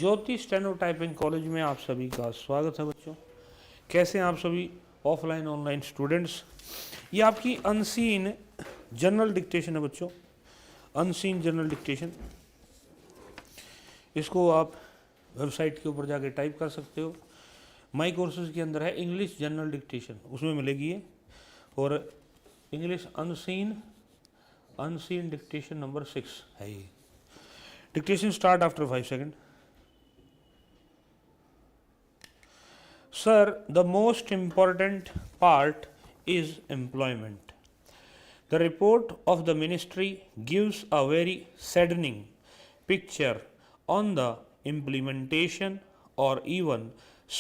ज्योति steno typing college में आप सभी का स्वागत है बच्चों। कैसे हैं आप सभी ऑफलाइन ऑनलाइन स्टूडेंट्स। ये आपकी अनसीन जनरल डिक्टेशन है बच्चों, अनसीन जनरल डिक्टेशन। इसको आप वेबसाइट के ऊपर जाके टाइप कर सकते हो। माई कोर्सेज के अंदर है इंग्लिश जनरल डिक्टेशन, उसमें मिलेगी ये। और इंग्लिश अनसीन डिक्टेशन नंबर 6 है ये। Dictation start after 5 second. Sir, the most important part is employment. The report of the ministry gives a very saddening picture on the implementation or even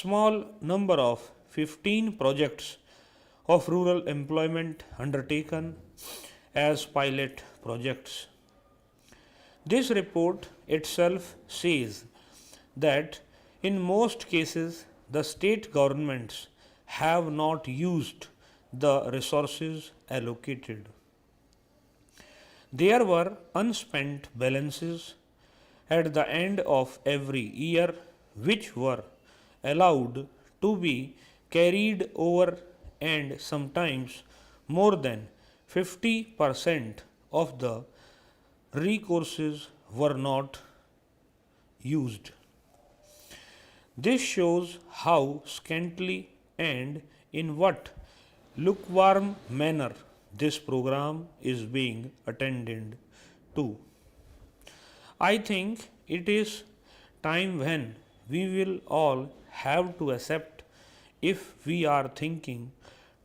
small number of 15 projects of rural employment undertaken as pilot projects. This report itself says that in most cases the state governments have not used the resources allocated. There were unspent balances at the end of every year which were allowed to be carried over, and sometimes more than 50% of the recourses were not used. This shows how scantily and in what lukewarm manner this program is being attended to. I think it is time when we will all have to accept, if we are thinking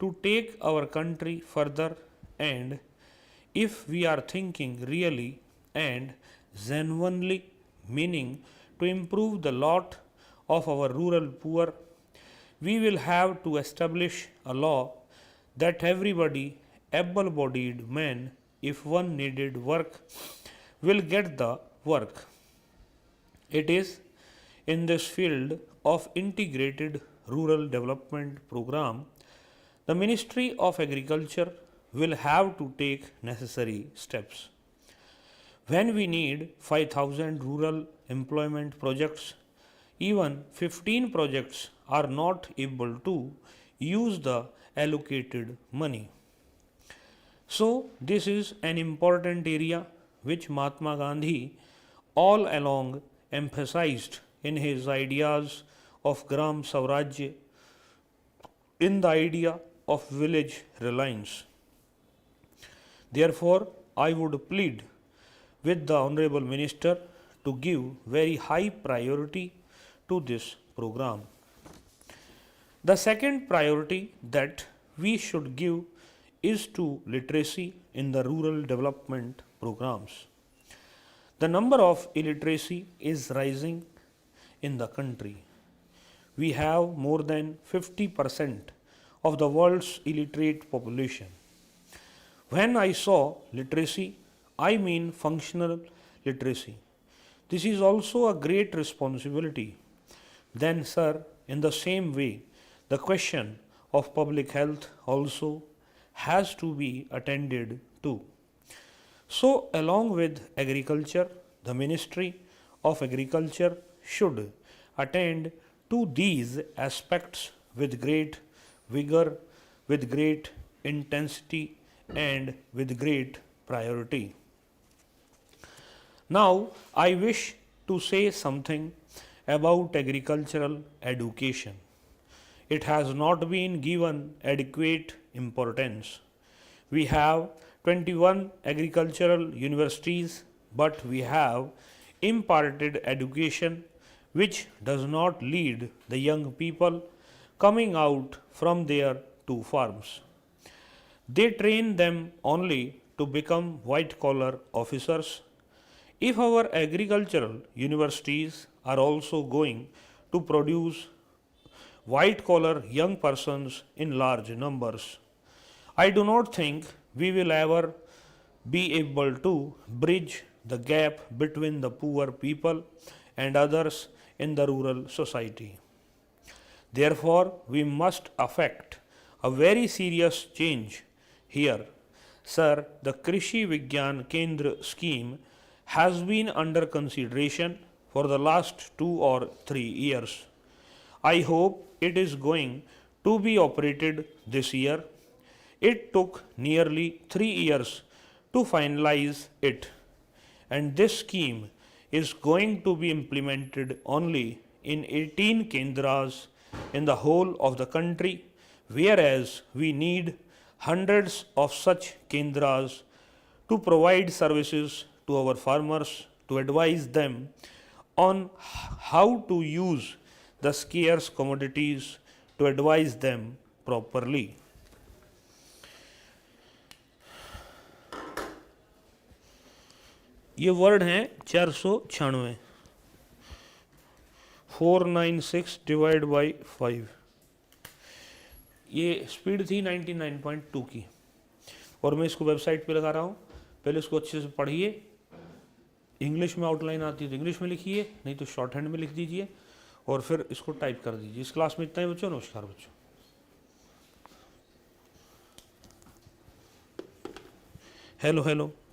to take our country further, and if we are thinking really and genuinely meaning to improve the lot of our rural poor, we will have to establish a law that everybody, able-bodied man, if one needed work, will get the work. It is in this field of integrated rural development program, the Ministry of Agriculture will have to take necessary steps. When we need 5,000 rural employment projects, even 15 projects are not able to use the allocated money. So this is an important area which Mahatma Gandhi all along emphasized in his ideas of Gram Swarajya, in the idea of village reliance. Therefore, I would plead with the Honorable Minister to give very high priority to this program. The second priority that we should give is to literacy in the rural development programs. The number of illiteracy is rising in the country. We have more than 50% of the world's illiterate population. When I saw literacy, I mean functional literacy. This is also a great responsibility. Then, sir, in the same way, the question of public health also has to be attended to. So, along with agriculture, the Ministry of Agriculture should attend to these aspects with great vigor, with great intensity, and with great priority. Now, I wish to say something about agricultural education. It has not been given adequate importance. We have 21 agricultural universities, but we have imparted education which does not lead the young people coming out from there to farms. They train them only to become white collar officers. If our agricultural universities are also going to produce white collar young persons in large numbers, I do not think we will ever be able to bridge the gap between the poor people and others in the rural society. Therefore, we must effect a very serious change here. Sir, the Krishi Vigyan Kendra scheme has been under consideration for the last 2 or 3 years. I hope it is going to be operated this year. It took nearly 3 years to finalize it, and this scheme is going to be implemented only in 18 kendras in the whole of the country, whereas we need hundreds of such kendras to provide services to our farmers, to advise them on how to use the scarce commodities, to advise them properly. ये word हैं 496, 496 divide by 5। ये speed थी 99.2 की, और मैं इसको website पे लगा रहा हूँ। पहले इसको अच्छे से पढ़िए, इंग्लिश में आउटलाइन आती है तो इंग्लिश में लिखिए, नहीं तो शॉर्ट हैंड में लिख दीजिए, और फिर इसको टाइप कर दीजिए। इस क्लास में इतना ही बच्चों। नमस्कार बच्चों। Hello hello.